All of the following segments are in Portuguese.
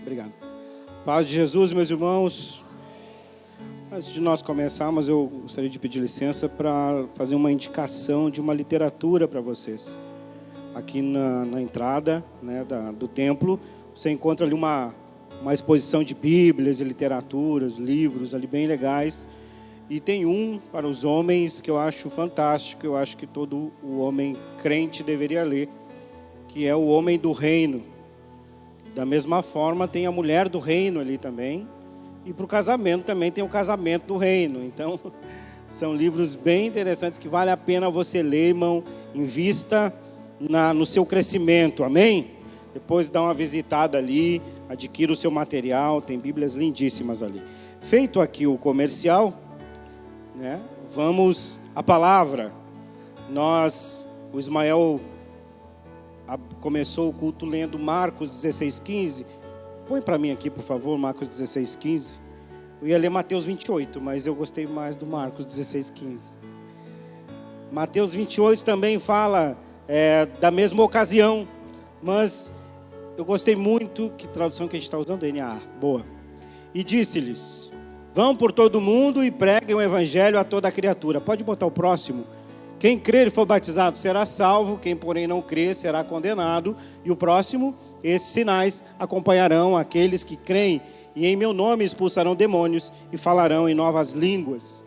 Obrigado. Paz de Jesus, meus irmãos. Antes de nós começarmos, eu gostaria de pedir licença para fazer uma indicação de uma literatura para vocês. Aqui na entrada, né, do templo, você encontra ali uma exposição de bíblias e literaturas, livros ali bem legais. E tem um para os homens que eu acho fantástico, eu acho que todo o homem crente deveria ler, que é O Homem do Reino. Da mesma forma tem a Mulher do Reino ali também. E para o casamento também tem o Casamento do Reino. Então, são livros bem interessantes que vale a pena você ler, irmão. Invista no seu crescimento, amém? Depois dá uma visitada ali, adquira o seu material, tem bíblias lindíssimas ali. Feito aqui o comercial, né? Vamos à palavra. O Ismael começou o culto lendo Marcos 16:15. Põe para mim aqui, por favor, Marcos 16:15. Eu ia ler Mateus 28, mas eu gostei mais do Marcos 16:15. Mateus 28 também fala da mesma ocasião, mas eu gostei muito, que tradução que a gente está usando? NAA, boa. E disse-lhes: vão por todo o mundo e preguem o evangelho a toda criatura. Pode botar o próximo. Quem crer e for batizado será salvo, quem porém não crer será condenado. E o próximo: esses sinais acompanharão aqueles que creem, e em meu nome expulsarão demônios e falarão em novas línguas.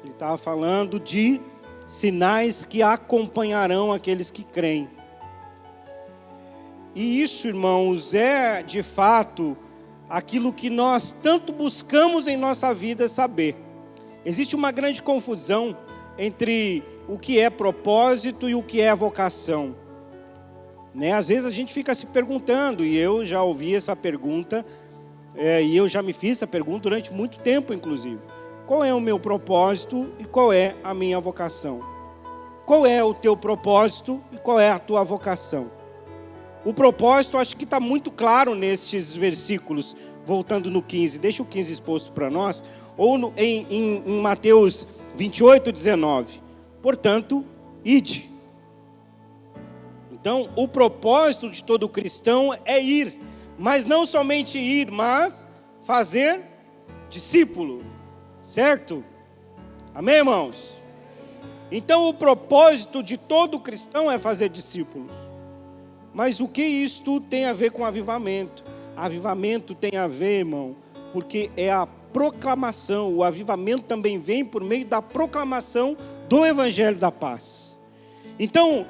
Ele estava falando de sinais que acompanharão aqueles que creem. E isso, irmãos, é de fato aquilo que nós tanto buscamos em nossa vida saber. Existe uma grande confusão entre o que é propósito e o que é vocação. Às vezes a gente fica se perguntando, e eu já ouvi essa pergunta, e eu já me fiz essa pergunta durante muito tempo, inclusive. Qual é o meu propósito e qual é a minha vocação? Qual é o teu propósito e qual é a tua vocação? O propósito, acho que está muito claro nestes versículos, voltando no 15. Deixa o 15 exposto para nós, ou em Mateus 28:19. Portanto, ide. Então, o propósito de todo cristão é ir, mas não somente ir, mas fazer discípulo, certo? Amém, irmãos? Então, o propósito de todo cristão é fazer discípulos. Mas o que isto tem a ver com avivamento? Avivamento tem a ver, irmão, porque é a proclamação. O avivamento também vem por meio da proclamação do Evangelho da Paz. Então,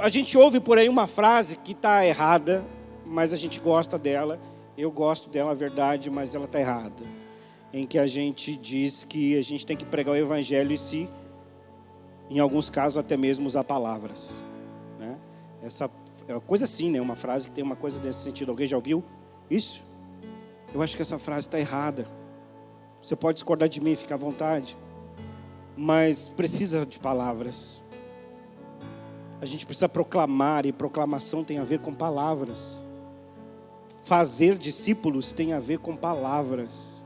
a gente ouve por aí uma frase que está errada, mas a gente gosta dela. Eu gosto dela, a verdade, mas ela está errada. Em que a gente diz que a gente tem que pregar o Evangelho e em alguns casos, até mesmo usar palavras. Né? Essa é uma coisa assim, né? Uma frase que tem uma coisa desse sentido. Alguém já ouviu isso? Eu acho que essa frase está errada. Você pode discordar de mim, fica à vontade. Mas precisa de palavras. A gente precisa proclamar, e proclamação tem a ver com palavras. Fazer discípulos tem a ver com palavras.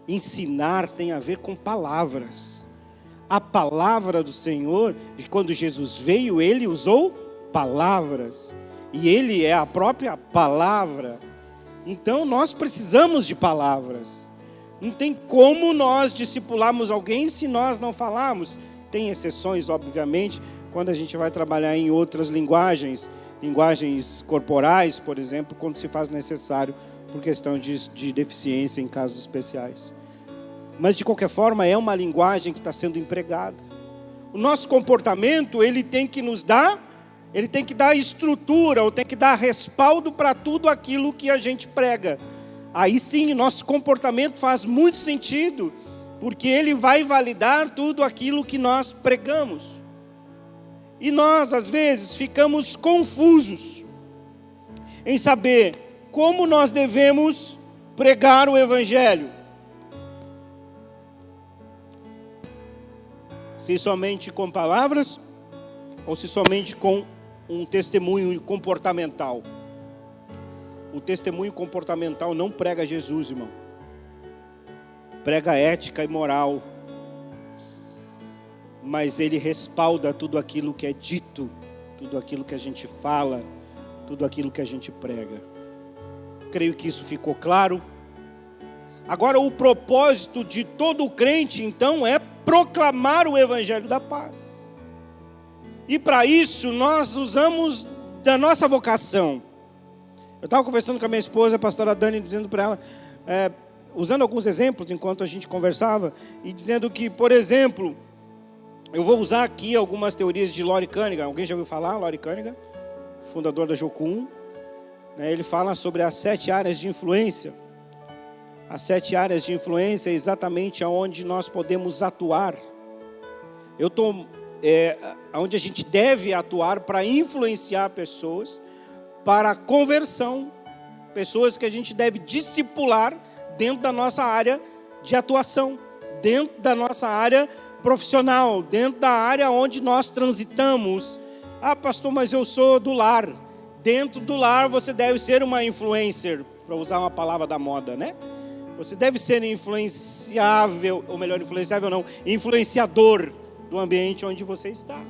Ensinar tem a ver com palavras. A palavra do Senhor, quando Jesus veio, Ele usou palavras. E Ele é a própria palavra. Então nós precisamos de palavras. Não tem como nós discipularmos alguém se nós não falarmos. Tem exceções, obviamente, quando a gente vai trabalhar em outras linguagens corporais, por exemplo, quando se faz necessário por questão de deficiência em casos especiais. Mas de qualquer forma é uma linguagem que está sendo empregada. O nosso comportamento, ele tem que dar estrutura, ou tem que dar respaldo para tudo aquilo que a gente prega. Aí sim, nosso comportamento faz muito sentido, porque ele vai validar tudo aquilo que nós pregamos. E nós, às vezes, ficamos confusos em saber como nós devemos pregar o Evangelho. Se somente com palavras, ou se somente com um testemunho comportamental. O testemunho comportamental não prega Jesus, irmão. Prega ética e moral. Mas ele respalda tudo aquilo que é dito, tudo aquilo que a gente fala, tudo aquilo que a gente prega. creio que isso ficou claro. Agora, o propósito de todo crente, então, é proclamar o evangelho da paz. E para isso, nós usamos da nossa vocação. Eu estava conversando com a minha esposa, a pastora Dani, dizendo para ela, usando alguns exemplos enquanto a gente conversava, e dizendo que, por exemplo, eu vou usar aqui algumas teorias de Lorie Cunningham. Alguém já ouviu falar? Lorie Cunningham, fundador da Jocum. Ele fala sobre as 7 áreas de influência. As 7 áreas de influência é exatamente aonde nós podemos atuar. Onde a gente deve atuar para influenciar pessoas para a conversão. Pessoas que a gente deve discipular dentro da nossa área de atuação, dentro da nossa área profissional, dentro da área onde nós transitamos. Ah, pastor, mas eu sou do lar. Dentro do lar você deve ser uma influencer, para usar uma palavra da moda, né? Você deve ser influenciável, ou melhor, influenciável não, influenciador do ambiente onde você está.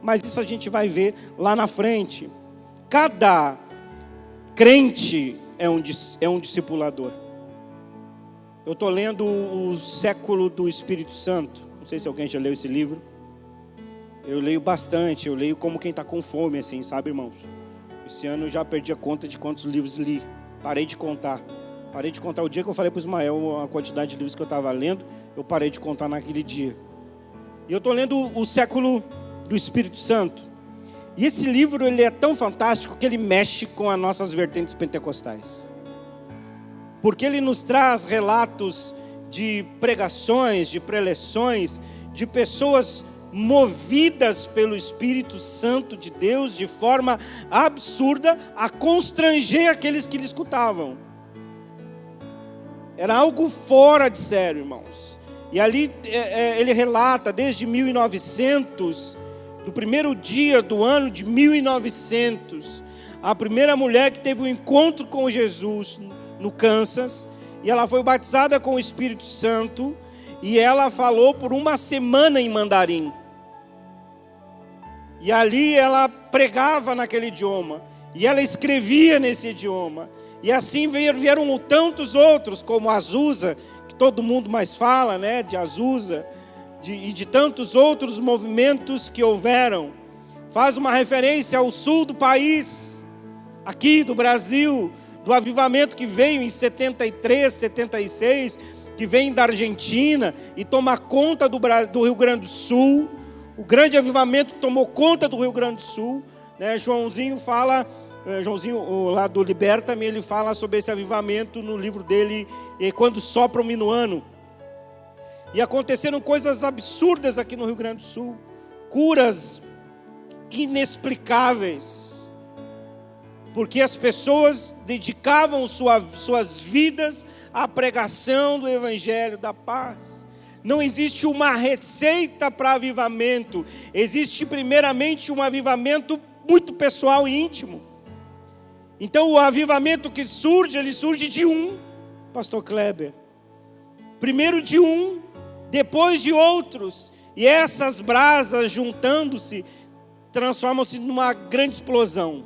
Mas isso a gente vai ver lá na frente. Cada crente é um discipulador. Eu estou lendo o Século do Espírito Santo. Não sei se alguém já leu esse livro. Eu leio bastante, eu leio como quem está com fome, assim, sabe, irmãos? Esse ano eu já perdi a conta de quantos livros li. Parei de contar o dia que eu falei para o Ismael a quantidade de livros que eu estava lendo. Eu parei de contar naquele dia. E eu estou lendo o Século do Espírito Santo. E esse livro, ele é tão fantástico que ele mexe com as nossas vertentes pentecostais. Porque ele nos traz relatos de pregações, de preleções, de pessoas movidas pelo Espírito Santo de Deus de forma absurda a constranger aqueles que lhe escutavam. Era algo fora de sério, irmãos. E ali ele relata desde 1900, do primeiro dia do ano de 1900, a primeira mulher que teve um encontro com Jesus no Kansas, e ela foi batizada com o Espírito Santo, e ela falou por uma semana em mandarim. E ali ela pregava naquele idioma, e ela escrevia nesse idioma. E assim vieram tantos outros, como Azusa, que todo mundo mais fala, né, de Azusa, e de tantos outros movimentos que houveram. Faz uma referência ao sul do país, aqui do Brasil, do avivamento que veio em 73, 76, que vem da Argentina e toma conta do Rio Grande do Sul. O grande avivamento tomou conta do Rio Grande do Sul, né? Joãozinho lá do Liberta-me, ele fala sobre esse avivamento no livro dele, Quando Sopra o Minuano. E aconteceram coisas absurdas aqui no Rio Grande do Sul, curas inexplicáveis, porque as pessoas dedicavam suas vidas à pregação do Evangelho da paz. Não existe uma receita para avivamento, existe primeiramente um avivamento muito pessoal e íntimo. Então o avivamento que surge, ele surge de pastor Kleber. Primeiro de depois de outros. E essas brasas juntando-se, transformam-se numa grande explosão.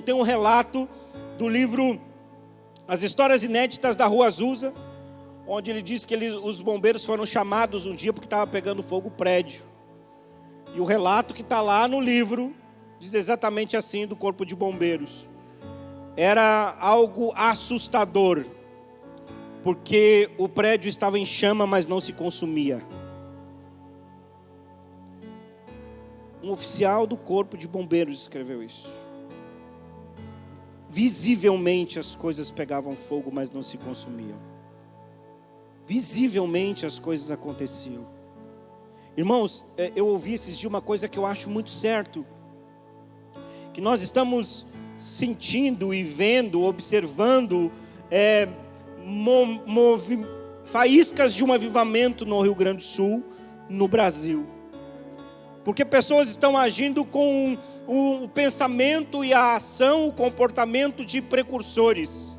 Tem um relato do livro As Histórias Inéditas da Rua Azusa, onde ele diz que os bombeiros foram chamados um dia porque estava pegando fogo o prédio. E o relato que está lá no livro diz exatamente assim do corpo de bombeiros. Era algo assustador, porque o prédio estava em chama, mas não se consumia. Um oficial do corpo de bombeiros escreveu isso. Visivelmente as coisas pegavam fogo, mas não se consumiam. Visivelmente as coisas aconteciam. Irmãos, eu ouvi esses dias uma coisa que eu acho muito certo, que nós estamos sentindo e vendo, observando faíscas de um avivamento no Rio Grande do Sul, no Brasil. Porque pessoas estão agindo com o pensamento e a ação, o comportamento de precursores.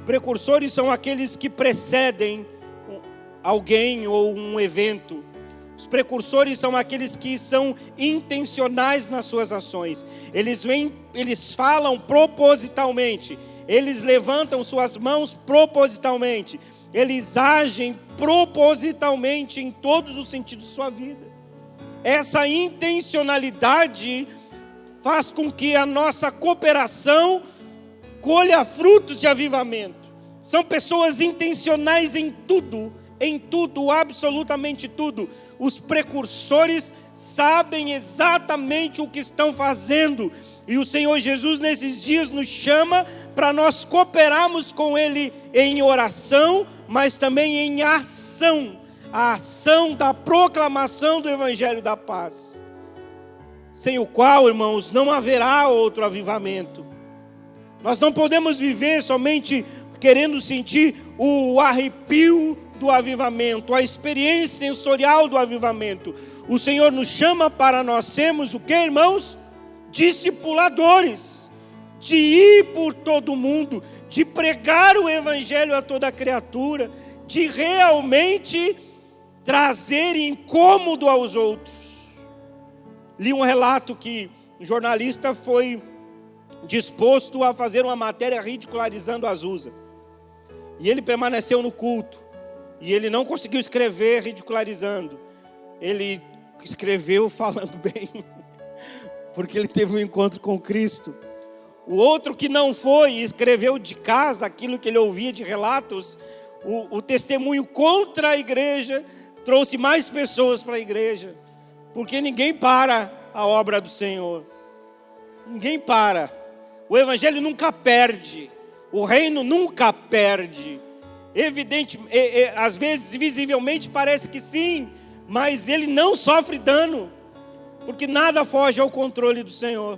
Precursores são aqueles que precedem alguém ou um evento. Os precursores são aqueles que são intencionais nas suas ações. Eles falam propositalmente. Eles levantam suas mãos propositalmente. Eles agem propositalmente em todos os sentidos de sua vida. Essa intencionalidade faz com que a nossa cooperação colha frutos de avivamento. São pessoas intencionais em tudo, absolutamente tudo. Os precursores sabem exatamente o que estão fazendo. E o Senhor Jesus nesses dias nos chama para nós cooperarmos com Ele em oração, mas também em ação. A ação da proclamação do Evangelho da paz. Sem o qual, irmãos, não haverá outro avivamento. Nós não podemos viver somente querendo sentir o arrepio do avivamento, a experiência sensorial do avivamento. O Senhor nos chama para nós sermos o que, irmãos? Discipuladores, de ir por todo mundo, de pregar o Evangelho a toda criatura, de realmente trazer incômodo aos outros. Li um relato que um jornalista foi disposto a fazer uma matéria ridicularizando Azusa. E ele permaneceu no culto. E ele não conseguiu escrever ridicularizando. Ele escreveu falando bem. Porque ele teve um encontro com Cristo. O outro que não foi, escreveu de casa aquilo que ele ouvia de relatos. O testemunho contra a igreja trouxe mais pessoas para a igreja. Porque ninguém para a obra do Senhor. Ninguém para. O Evangelho nunca perde. O reino nunca perde. Evidente, às vezes, visivelmente, parece que sim, mas ele não sofre dano, porque nada foge ao controle do Senhor.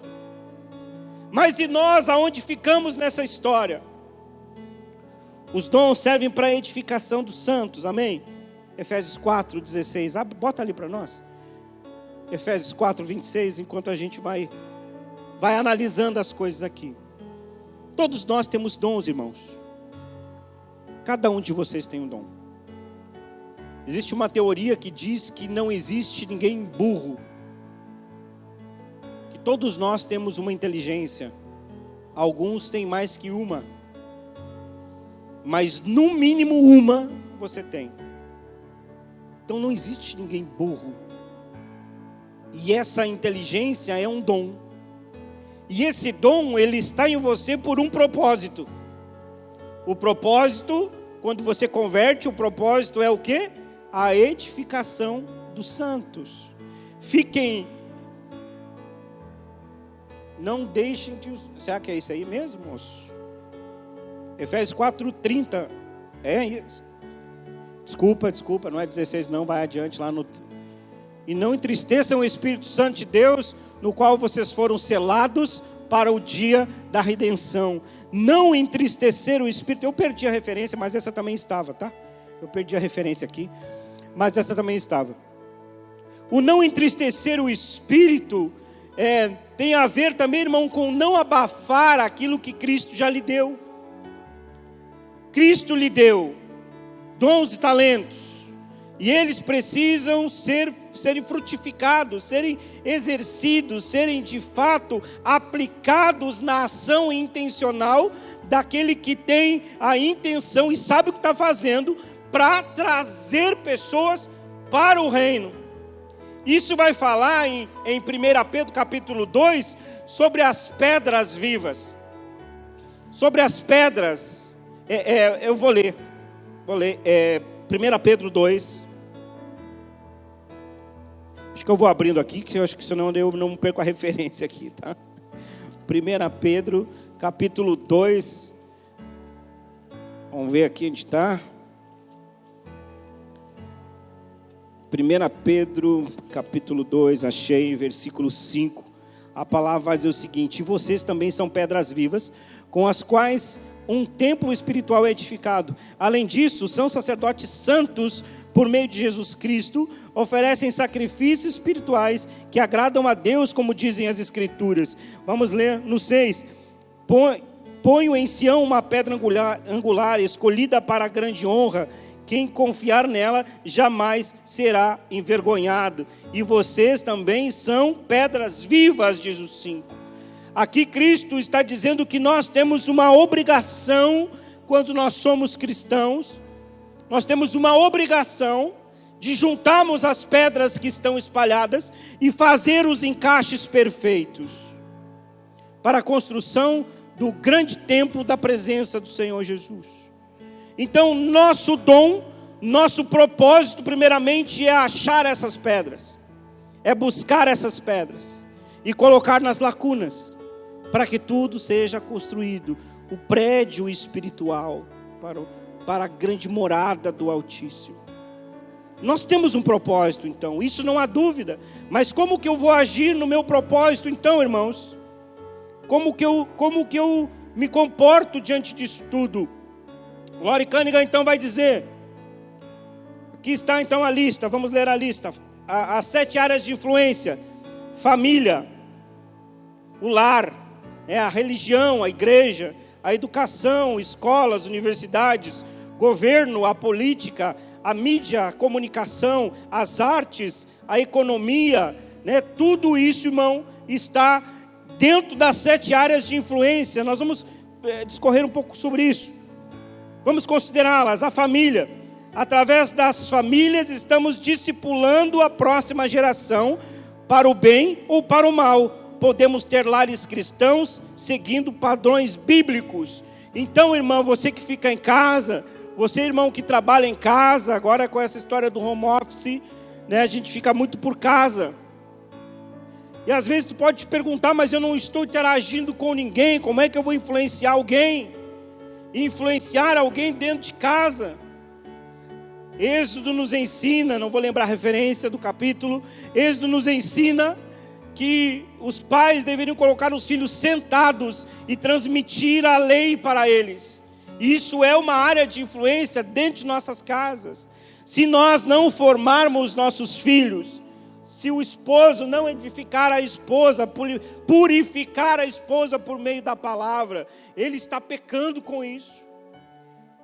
Mas e nós, aonde ficamos nessa história? Os dons servem para a edificação dos santos, amém? Efésios 4:16, bota ali para nós. Efésios 4:26, enquanto a gente vai analisando as coisas aqui. Todos nós temos dons, irmãos. Cada um de vocês tem um dom. Existe uma teoria que diz que não existe ninguém burro. Que todos nós temos uma inteligência. Alguns têm mais que uma. Mas no mínimo uma você tem. Então não existe ninguém burro. E essa inteligência é um dom. E esse dom, ele está em você por um propósito. O propósito, quando você converte, o propósito é o quê? A edificação dos santos. Não deixem que será que é isso aí mesmo, moço? Efésios 4:30. É isso. Desculpa, não é 16 não, vai adiante lá no... E não entristeçam o Espírito Santo de Deus, no qual vocês foram selados para o dia da redenção. Não entristecer o Espírito. Eu perdi a referência, mas essa também estava, tá? Eu perdi a referência aqui, mas essa também estava. O não entristecer o Espírito tem a ver também, irmão, com não abafar aquilo que Cristo já lhe deu. Cristo lhe deu dons e talentos. E eles precisam serem frutificados, serem exercidos, serem de fato aplicados na ação intencional daquele que tem a intenção e sabe o que está fazendo para trazer pessoas para o reino. Isso vai falar em 1 Pedro capítulo 2 sobre as pedras vivas. Sobre as pedras, eu vou ler. 1 Pedro 2. Acho que eu vou abrindo aqui, que eu acho que senão eu não perco a referência aqui, tá? 1 Pedro, capítulo 2. Vamos ver aqui onde está. 1 Pedro, capítulo 2, achei, versículo 5. A palavra vai dizer o seguinte: e vocês também são pedras vivas, com as quais um templo espiritual é edificado. Além disso, são sacerdotes santos por meio de Jesus Cristo, oferecem sacrifícios espirituais que agradam a Deus, como dizem as Escrituras. Vamos ler no 6. Ponho em Sião uma pedra angular, escolhida para a grande honra, quem confiar nela jamais será envergonhado. E vocês também são pedras vivas, diz o 5. Aqui Cristo está dizendo que nós temos uma obrigação, quando nós somos cristãos, nós temos uma obrigação de juntarmos as pedras que estão espalhadas e fazer os encaixes perfeitos para a construção do grande templo da presença do Senhor Jesus. Então, nosso dom, nosso propósito, primeiramente, é achar essas pedras, é buscar essas pedras e colocar nas lacunas, para que tudo seja construído, o prédio espiritual, para a grande morada do Altíssimo. Nós temos um propósito, então, isso não há dúvida. Mas como que eu vou agir no meu propósito, então, irmãos? Como que eu me comporto diante disso tudo? Lori Cunningham, então, vai dizer, aqui está, então, a lista, vamos ler a lista. As 7 áreas de influência: família, o lar, a religião, a igreja, a educação, escolas, universidades, governo, a política, a mídia, a comunicação, as artes, a economia, tudo isso, irmão, está dentro das 7 áreas de influência. Nós vamos discorrer um pouco sobre isso. Vamos considerá-las. A família. Através das famílias estamos discipulando a próxima geração para o bem ou para o mal. Podemos ter lares cristãos seguindo padrões bíblicos. Então, irmão, você que fica em casa, você, irmão, que trabalha em casa, agora com essa história do home office, a gente fica muito por casa. E às vezes tu pode te perguntar, mas eu não estou interagindo com ninguém, como é que eu vou influenciar alguém? Influenciar alguém dentro de casa. Êxodo nos ensina, não vou lembrar a referência do capítulo, Êxodo nos ensina que os pais deveriam colocar os filhos sentados e transmitir a lei para eles. Isso é uma área de influência dentro de nossas casas. Se nós não formarmos nossos filhos, se o esposo não edificar a esposa, purificar a esposa por meio da palavra, ele está pecando com isso.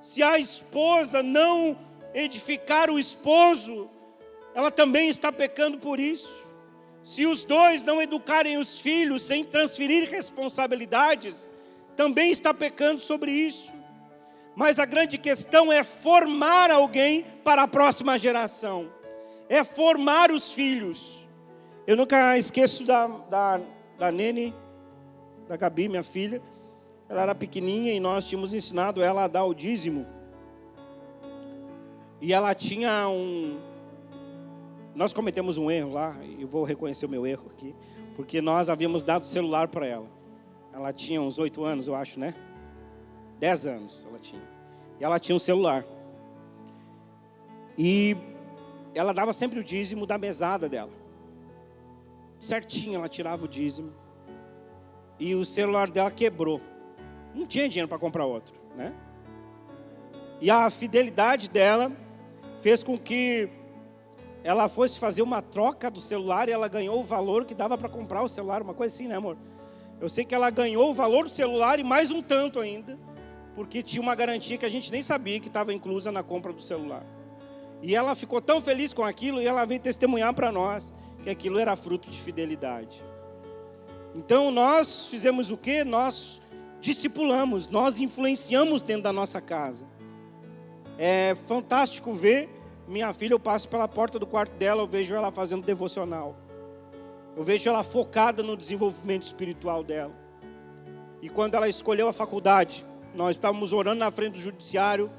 Se a esposa não edificar o esposo, ela também está pecando por isso. Se os dois não educarem os filhos sem transferir responsabilidades, também está pecando sobre isso. Mas a grande questão é formar alguém para a próxima geração. É formar os filhos. Eu nunca esqueço da Nene, da Gabi, minha filha. Ela era pequenininha e nós tínhamos ensinado ela a dar o dízimo. E ela tinha Nós cometemos um erro lá, e eu vou reconhecer o meu erro aqui, porque nós havíamos dado o celular para ela. Ela tinha uns 8 anos, eu acho, 10 anos ela tinha. E ela tinha um celular. E ela dava sempre o dízimo da mesada dela. Certinho, ela tirava o dízimo. E o celular dela quebrou. Não tinha dinheiro para comprar outro, E a fidelidade dela fez com que ela fosse fazer uma troca do celular e ela ganhou o valor que dava para comprar o celular, uma coisa assim, amor? Eu sei que ela ganhou o valor do celular e mais um tanto ainda, porque tinha uma garantia que a gente nem sabia que estava inclusa na compra do celular. E ela ficou tão feliz com aquilo e ela veio testemunhar para nós que aquilo era fruto de fidelidade. Então nós fizemos o quê? Nós discipulamos, nós influenciamos dentro da nossa casa. É fantástico ver minha filha, eu passo pela porta do quarto dela, eu vejo ela fazendo devocional. Eu vejo ela focada no desenvolvimento espiritual dela. E quando ela escolheu a faculdade, nós estávamos orando na frente do judiciário,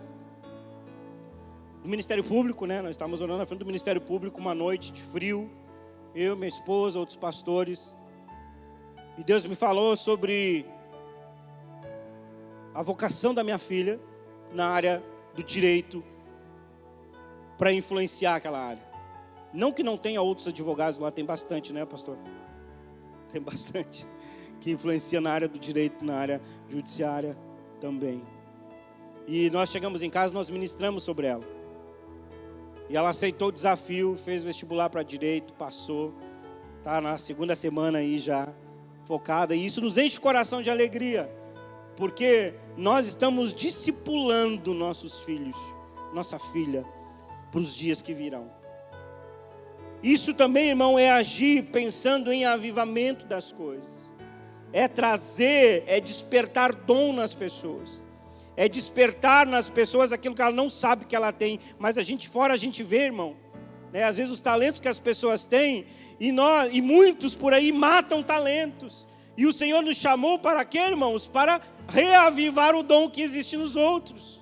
do Ministério Público, Nós estávamos orando na frente do Ministério Público uma noite de frio. Eu, minha esposa, outros pastores. E Deus me falou sobre a vocação da minha filha na área do direito, para influenciar aquela área. Não que não tenha outros advogados lá, tem bastante, pastor? Tem bastante que influencia na área do direito, na área judiciária também. E nós chegamos em casa, nós ministramos sobre ela. E ela aceitou o desafio, fez vestibular para direito, passou. Está na 2ª semana aí já, focada. E isso nos enche o coração de alegria, porque nós estamos discipulando nossos filhos nossa filha, para os dias que virão. Isso também, irmão, é agir pensando em avivamento das coisas. É trazer, é despertar dom nas pessoas. É despertar nas pessoas aquilo que ela não sabe que ela tem. Mas a gente fora, a gente vê, irmão, né? Às vezes os talentos que as pessoas têm, e muitos por aí matam talentos. E o Senhor nos chamou para quê, irmãos? Para reavivar o dom que existe nos outros.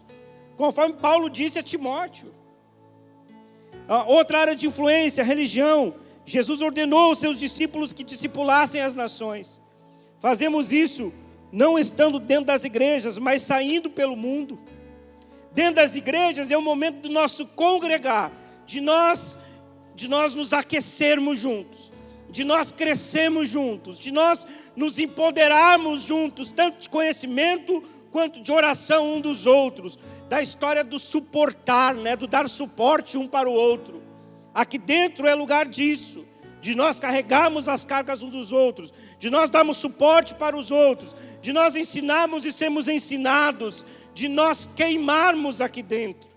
Conforme Paulo disse a Timóteo. Outra área de influência, religião. Jesus ordenou aos seus discípulos que discipulassem as nações. Fazemos isso não estando dentro das igrejas, mas saindo pelo mundo. Dentro das igrejas é o momento do nosso congregar, de nós nos aquecermos juntos, de nós crescermos juntos, de nós nos empoderarmos juntos, tanto de conhecimento quanto de oração um dos outros, da história do suportar, né, do dar suporte um para o outro. Aqui dentro é lugar disso, de nós carregarmos as cargas uns dos outros, de nós darmos suporte para os outros, de nós ensinarmos e sermos ensinados, de nós queimarmos aqui dentro.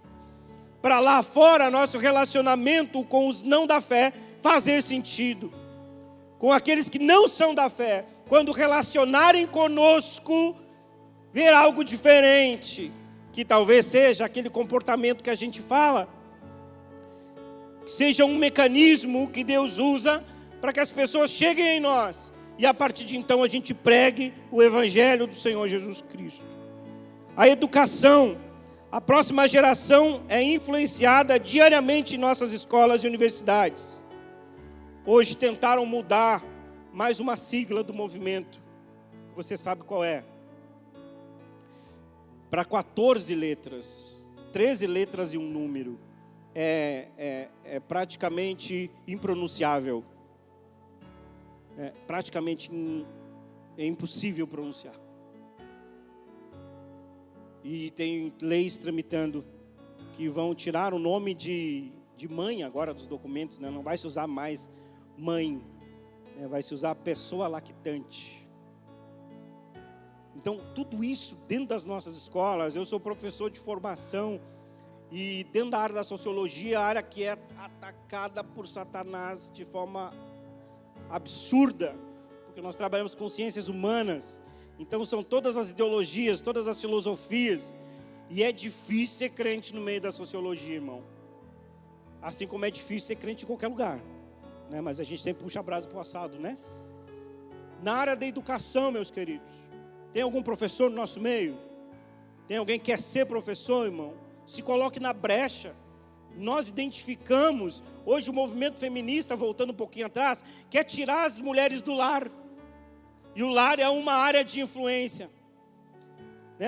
Para lá fora, nosso relacionamento com os não da fé fazer sentido. Com aqueles que não são da fé, quando relacionarem conosco, ver algo diferente, que talvez seja aquele comportamento que a gente fala, seja um mecanismo que Deus usa para que as pessoas cheguem em nós e a partir de então a gente pregue o Evangelho do Senhor Jesus Cristo. A educação, a próxima geração é influenciada diariamente em nossas escolas e universidades. Hoje tentaram mudar mais uma sigla do movimento, você sabe qual é? Para 14 letras, 13 letras e um número. É praticamente impronunciável. Praticamente é impossível pronunciar. E tem leis tramitando que vão tirar o nome de mãe agora dos documentos, né? Não vai se usar mais mãe, né? Vai se usar pessoa lactante. Então, tudo isso dentro das nossas escolas. Eu sou professor de formação e dentro da área da sociologia, a área que é atacada por Satanás de forma absurda, porque nós trabalhamos com ciências humanas, então são todas as ideologias, todas as filosofias, e é difícil ser crente no meio da sociologia, irmão. Assim como é difícil ser crente em qualquer lugar, né? Mas a gente sempre puxa a brasa para o assado, né? Na área da educação, meus queridos, tem algum professor no nosso meio? Tem alguém que quer ser professor, irmão? Se coloque na brecha. Nós identificamos, hoje o movimento feminista, voltando um pouquinho atrás, quer tirar as mulheres do lar. E o lar é uma área de influência.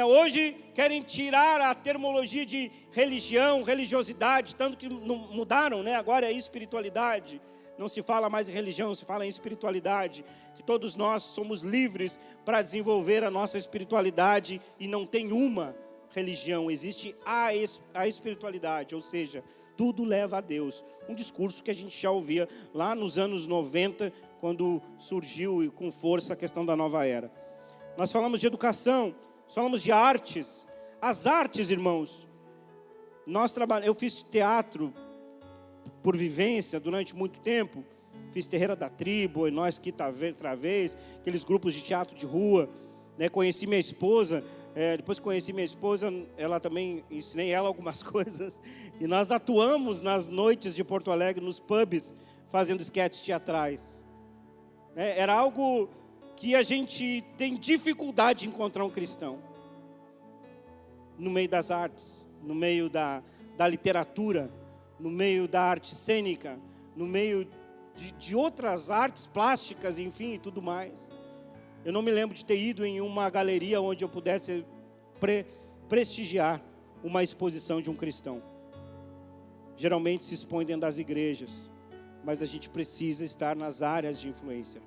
Hoje querem tirar a terminologia de religião, religiosidade, tanto que mudaram, né? Agora é espiritualidade. Não se fala mais em religião, se fala em espiritualidade. Que todos nós somos livres para desenvolver a nossa espiritualidade e não tem uma religião, existe a espiritualidade, ou seja, tudo leva a Deus. Um discurso que a gente já ouvia lá nos anos 90, quando surgiu com força a questão da nova era. Nós falamos de educação, falamos de artes. As artes, irmãos, eu fiz teatro por vivência durante muito tempo, fiz Terreira da Tribo, Nós Que Travês, aqueles grupos de teatro de rua, né? Conheci minha esposa. Depois que conheci minha esposa, ela também, ensinei ela algumas coisas. E nós atuamos nas noites de Porto Alegre, nos pubs, fazendo esquetes teatrais. Era algo que a gente tem dificuldade de encontrar um cristão. No meio das artes, no meio da literatura, no meio da arte cênica, no meio de outras artes plásticas, enfim, e tudo mais. Eu não me lembro de ter ido em uma galeria onde eu pudesse prestigiar uma exposição de um cristão. Geralmente se expõe dentro das igrejas, mas a gente precisa estar nas áreas de influência.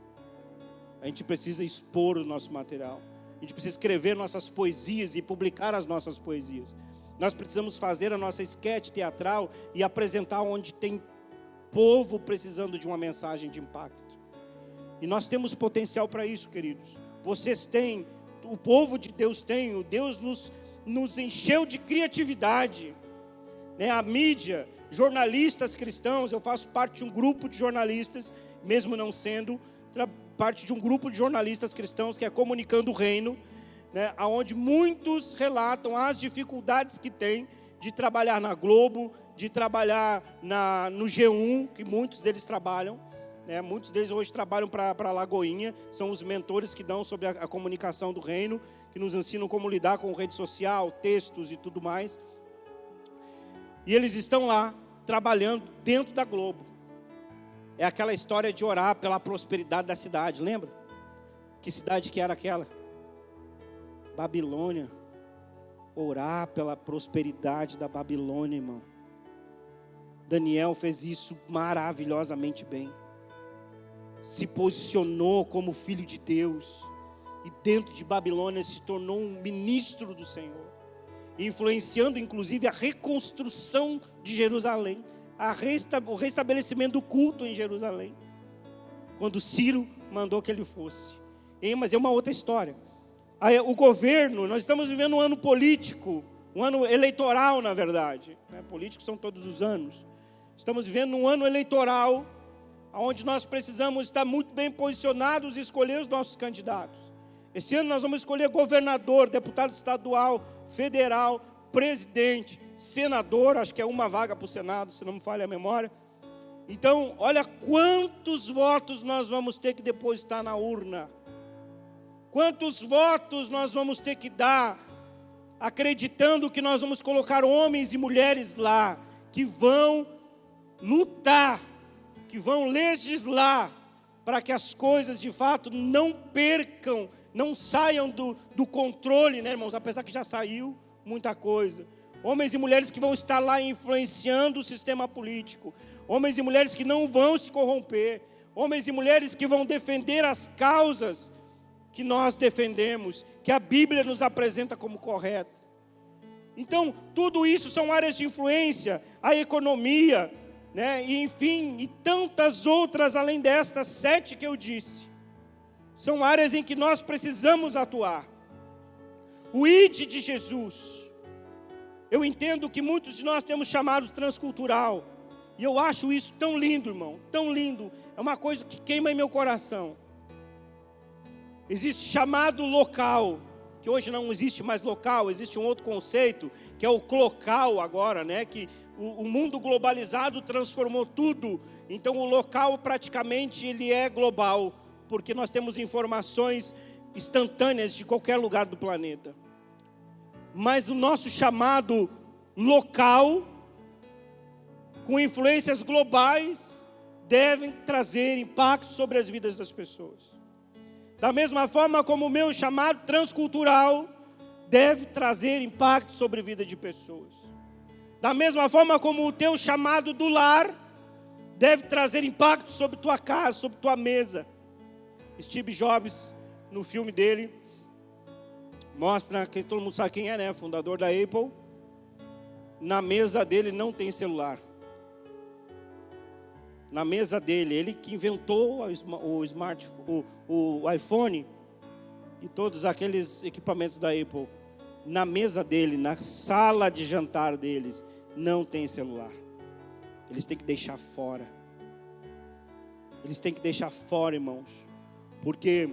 A gente precisa expor o nosso material. A gente precisa escrever nossas poesias e publicar as nossas poesias. Nós precisamos fazer a nossa esquete teatral e apresentar onde tem povo precisando de uma mensagem de impacto. E nós temos potencial para isso, queridos. Vocês têm, o povo de Deus tem, o Deus nos encheu de criatividade. né? A mídia, jornalistas cristãos, eu faço parte de um grupo de jornalistas, mesmo não sendo parte de um grupo de jornalistas cristãos que é Comunicando o Reino, né? Onde muitos relatam as dificuldades que tem de trabalhar na Globo, de trabalhar no G1, que muitos deles trabalham, né? Muitos deles hoje trabalham para a Lagoinha, são os mentores que dão sobre a comunicação do reino, que nos ensinam como lidar com rede social, textos e tudo mais. E eles estão lá, trabalhando dentro da Globo. É aquela história de orar pela prosperidade da cidade, lembra? Que cidade que era aquela? Babilônia. Orar pela prosperidade da Babilônia, irmão. Daniel fez isso maravilhosamente bem. Se posicionou como filho de Deus. E dentro de Babilônia se tornou um ministro do Senhor. Influenciando inclusive a reconstrução de Jerusalém. O restabelecimento do culto em Jerusalém. Quando Ciro mandou que ele fosse. Mas é uma outra história. Aí, o governo, nós estamos vivendo um ano político, um ano eleitoral na verdade, né? Políticos são todos os anos. Estamos vivendo um ano eleitoral, onde nós precisamos estar muito bem posicionados e escolher os nossos candidatos. Esse ano nós vamos escolher governador, deputado estadual, federal, presidente, senador, acho que é uma vaga para o Senado, se não me falha a memória. Então, olha quantos votos nós vamos ter que depositar na urna. Quantos votos nós vamos ter que dar, acreditando que nós vamos colocar homens e mulheres lá, que vão lutar, que vão legislar, para que as coisas de fato não percam, não saiam do controle, né, irmãos? Apesar que já saiu muita coisa. Homens e mulheres que vão estar lá influenciando o sistema político. Homens e mulheres que não vão se corromper. Homens e mulheres que vão defender as causas que nós defendemos, que a Bíblia nos apresenta como correta. Então, tudo isso são áreas de influência, a economia, né? E enfim, e tantas outras além destas 7 que eu disse. São áreas em que nós precisamos atuar. O ID de Jesus. Eu entendo que muitos de nós temos chamado transcultural. E eu acho isso tão lindo, irmão, tão lindo. É uma coisa que queima em meu coração. Existe chamado local, que hoje não existe mais local, existe um outro conceito, que é o clocal agora, né? Que o mundo globalizado transformou tudo. Então o local praticamente ele é global, porque nós temos informações instantâneas de qualquer lugar do planeta. Mas o nosso chamado local, com influências globais, devem trazer impacto sobre as vidas das pessoas. Da mesma forma como o meu chamado transcultural deve trazer impacto sobre a vida de pessoas. Da mesma forma como o teu chamado do lar deve trazer impacto sobre tua casa, sobre tua mesa. Steve Jobs, no filme dele, mostra que todo mundo sabe quem é, né? Fundador da Apple. Na mesa dele não tem celular. Na mesa dele, ele que inventou o iPhone e todos aqueles equipamentos da Apple. Na mesa dele, na sala de jantar deles, não tem celular. Eles têm que deixar fora. Eles têm que deixar fora, irmãos. Porque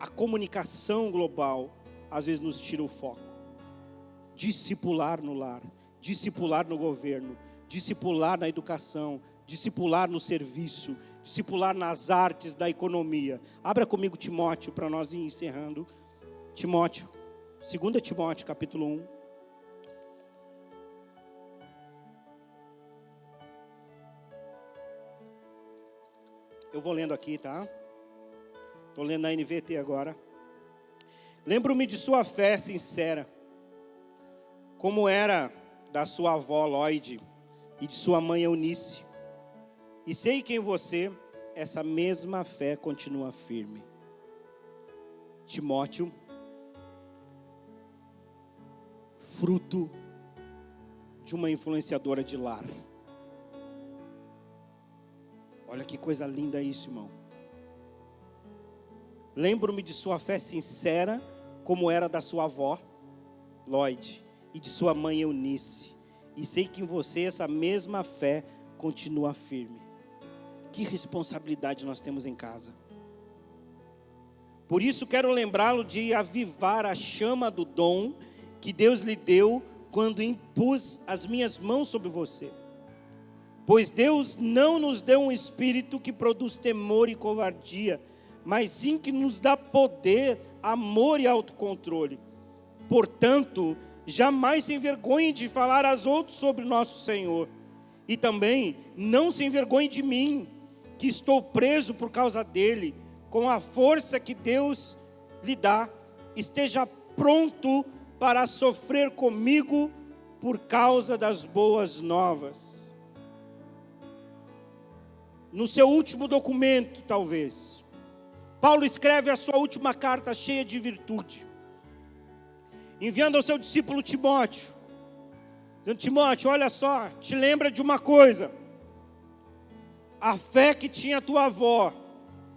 a comunicação global, às vezes, nos tira o foco. Discipular no lar, discipular no governo, discipular na educação, discipular no serviço, discipular nas artes da economia. Abra comigo Timóteo para nós ir encerrando. Timóteo, 2 Timóteo capítulo 1. Eu vou lendo aqui, tá? Estou lendo na NVT agora. Lembro-me de sua fé sincera, como era da sua avó Lloyd e de sua mãe Eunice. E sei que em você essa mesma fé continua firme. Timóteo, fruto de uma influenciadora de lar. Olha que coisa linda isso, irmão. Lembro-me de sua fé sincera, como era da sua avó Lloyd e de sua mãe Eunice. e sei que em você essa mesma fé continua firme. Que responsabilidade nós temos em casa. Por isso quero lembrá-lo de avivar a chama do dom que Deus lhe deu quando impus as minhas mãos sobre você. Pois Deus não nos deu um espírito que produz temor e covardia, mas sim que nos dá poder, amor e autocontrole. Portanto, jamais se envergonhe de falar aos outros sobre nosso Senhor. E também não se envergonhe de mim, que estou preso por causa dele, com a força que Deus lhe dá. Esteja pronto para sofrer comigo por causa das boas novas. No seu último documento, talvez, Paulo escreve a sua última carta cheia de virtude, enviando ao seu discípulo Timóteo, dizendo: Timóteo, olha só, te lembra de uma coisa, a fé que tinha a tua avó,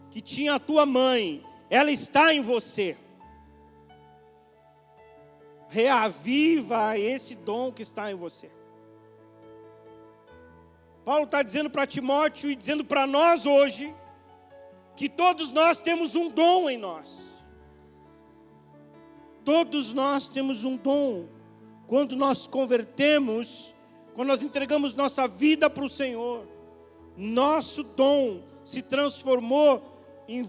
que tinha a tua mãe, ela está em você. Reaviva esse dom que está em você. Paulo está dizendo para Timóteo e dizendo para nós hoje, que todos nós temos um dom em nós. Todos nós temos um dom. Quando nós convertemos, quando nós entregamos nossa vida para o Senhor, nosso dom se transformou em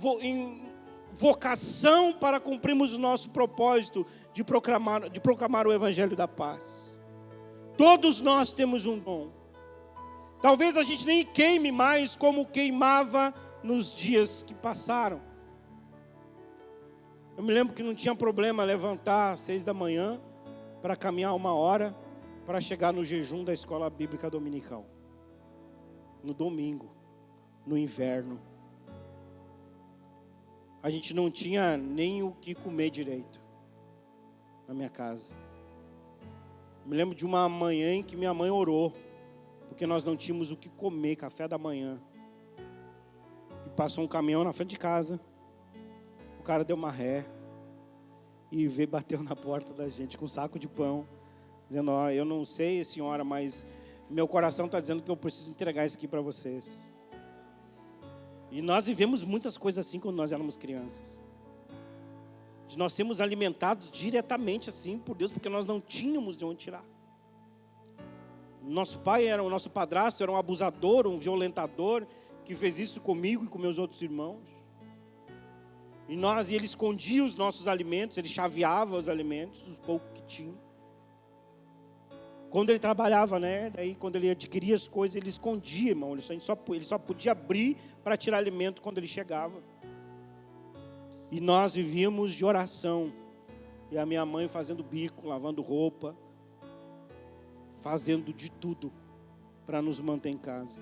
vocação para cumprirmos o nosso propósito de proclamar o Evangelho da paz. Todos nós temos um dom. Talvez a gente nem queime mais como queimava nos dias que passaram. Eu me lembro que não tinha problema levantar às 6 da manhã para caminhar 1 hora para chegar no jejum da escola bíblica dominical. No domingo, no inverno. A gente não tinha nem o que comer direito na minha casa. Me lembro de uma manhã em que minha mãe orou, porque nós não tínhamos o que comer, café da manhã. E passou um caminhão na frente de casa. O cara deu uma ré e veio, bateu na porta da gente com um saco de pão, dizendo: ó, eu não sei, senhora, mas meu coração está dizendo que eu preciso entregar isso aqui para vocês. E nós vivemos muitas coisas assim quando nós éramos crianças. De nós sermos alimentados diretamente assim por Deus, porque nós não tínhamos de onde tirar. Nosso padrasto era um abusador, um violentador, que fez isso comigo e com meus outros irmãos. E ele escondia os nossos alimentos, ele chaveava os alimentos, os poucos que tinha. Quando ele trabalhava, né? Daí quando ele adquiria as coisas, ele escondia, irmão. Ele só podia abrir para tirar alimento quando ele chegava. E nós vivíamos de oração. E a minha mãe fazendo bico, lavando roupa, fazendo de tudo para nos manter em casa,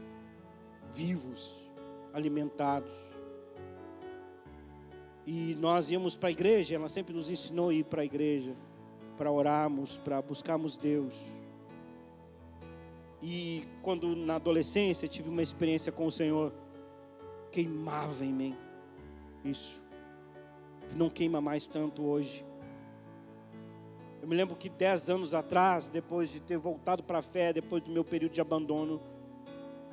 vivos, alimentados. E nós íamos para a igreja, ela sempre nos ensinou a ir para a igreja, para orarmos, para buscarmos Deus. E quando na adolescência tive uma experiência com o Senhor, queimava em mim isso, que não queima mais tanto hoje. Eu me lembro que 10 anos atrás, depois de ter voltado para a fé, depois do meu período de abandono,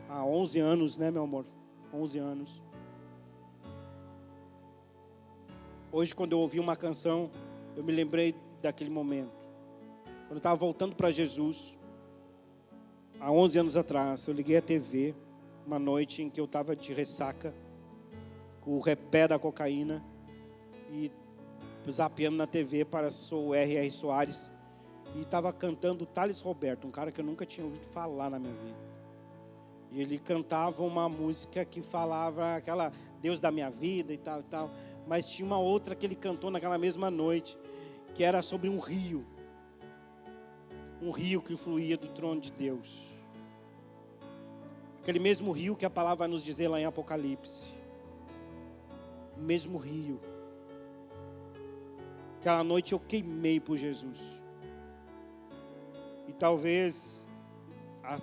há 11 anos, né, meu amor? 11 anos. Hoje, quando eu ouvi uma canção, eu me lembrei daquele momento. Quando eu estava voltando para Jesus, há 11 anos atrás, eu liguei a TV, uma noite em que eu estava de ressaca, com o repé da cocaína, e zapeando na TV, passou o R.R. Soares, e estava cantando o Thales Roberto, um cara que eu nunca tinha ouvido falar na minha vida. E ele cantava uma música que falava aquela Deus da minha vida e tal e tal, mas tinha uma outra que ele cantou naquela mesma noite, que era sobre um rio que fluía do trono de Deus. Aquele mesmo rio que a palavra vai nos dizer lá em Apocalipse. O mesmo rio. Aquela noite eu queimei por Jesus. E talvez há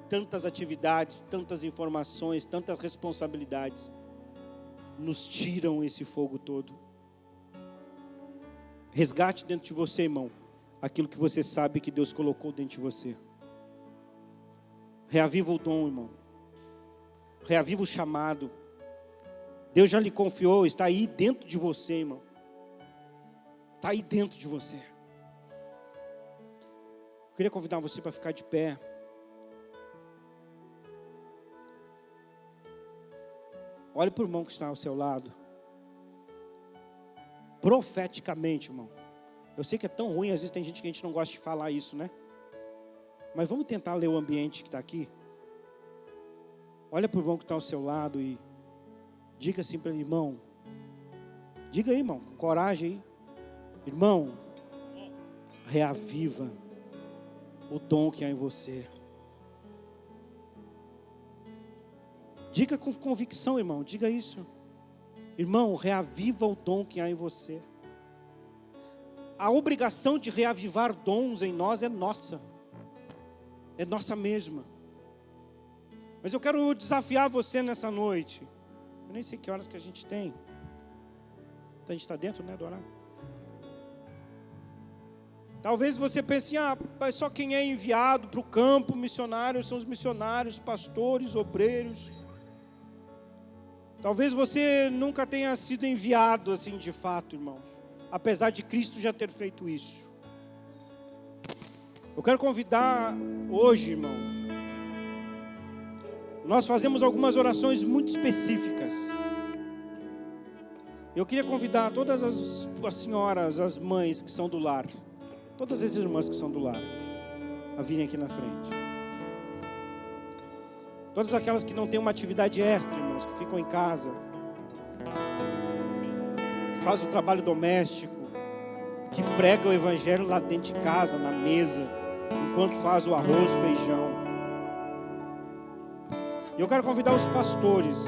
tantas atividades, tantas informações, tantas responsabilidades nos tiram esse fogo todo. Resgate dentro de você, irmão, aquilo que você sabe que Deus colocou dentro de você. Reaviva o dom, irmão. Reaviva o chamado. Deus já lhe confiou, está aí dentro de você, irmão. Está aí dentro de você. Eu queria convidar você para ficar de pé. Olhe para o irmão que está ao seu lado. Profeticamente, irmão. Eu sei que é tão ruim, às vezes tem gente que a gente não gosta de falar isso, né? Mas vamos tentar ler o ambiente que está aqui. Olha para o irmão que está ao seu lado e diga assim para ele: irmão. Diga aí, irmão, com coragem aí. Irmão, reaviva o dom que há em você. Diga com convicção, irmão, diga isso. Irmão, reaviva o dom que há em você. A obrigação de reavivar dons em nós é nossa. É nossa mesma. Mas eu quero desafiar você nessa noite. Eu nem sei que horas que a gente tem. A gente está dentro, né, do horário? Talvez você pense, mas só quem é enviado para o campo missionário são os missionários, pastores, obreiros. Talvez você nunca tenha sido enviado assim de fato, irmãos. Apesar de Cristo já ter feito isso. Eu quero convidar hoje, irmãos. Nós fazemos algumas orações muito específicas. Eu queria convidar todas as senhoras, as mães que são do lar, todas as irmãs que são do lar, a virem aqui na frente. Todas aquelas que não têm uma atividade extra, irmãos, que ficam em casa, que fazem o trabalho doméstico, que pregam o evangelho lá dentro de casa, na mesa, enquanto faz o arroz, o feijão. E eu quero convidar os pastores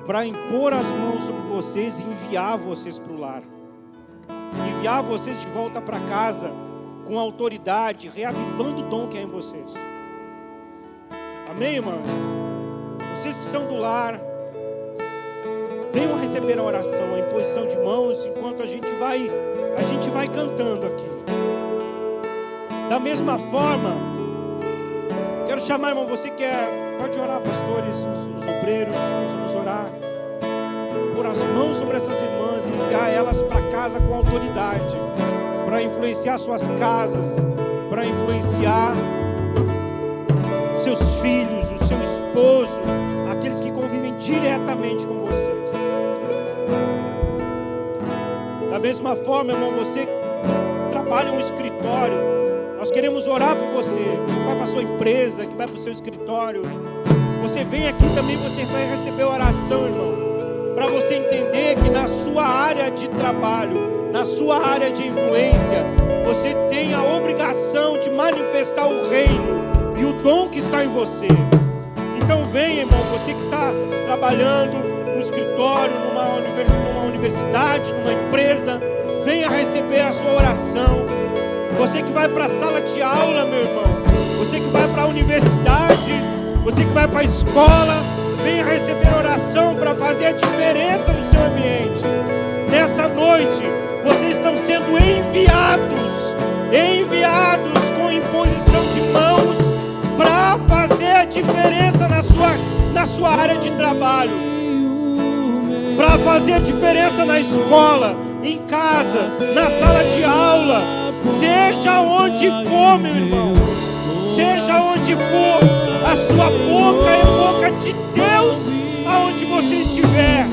para impor as mãos sobre vocês e enviar vocês para o lar. Enviar vocês de volta para casa com autoridade, reavivando o dom que é em vocês. Amém, irmãos? Vocês que são do lar, venham receber a oração, a imposição de mãos, enquanto a gente vai cantando aqui. Da mesma forma, quero chamar, irmão, você que pode orar, pastores, os obreiros, nós vamos orar. Pôr as mãos sobre essas irmãs e enviar elas para casa com autoridade, para influenciar suas casas, para influenciar os seus filhos, o seu esposo, aqueles que convivem diretamente com vocês. Da mesma forma, irmão, você trabalha em um escritório, nós queremos orar por você, que vai para a sua empresa, que vai para o seu escritório. Você vem aqui também, você vai receber oração, irmão, para você entender que na sua área de trabalho, na sua área de influência, você tem a obrigação de manifestar o reino e o dom que está em você. Então venha, irmão, você que está trabalhando no escritório, numa universidade, numa empresa, venha receber a sua oração. Você que vai para a sala de aula, meu irmão, você que vai para a universidade, você que vai para a escola, venha receber oração para fazer a diferença no seu ambiente. Nessa noite, vocês estão sendo enviados com imposição de mãos para fazer a diferença na sua área de trabalho, para fazer a diferença na escola, em casa, na sala de aula, seja onde for, meu irmão, seja onde for, a sua boca é boca de Deus, aonde você estiver.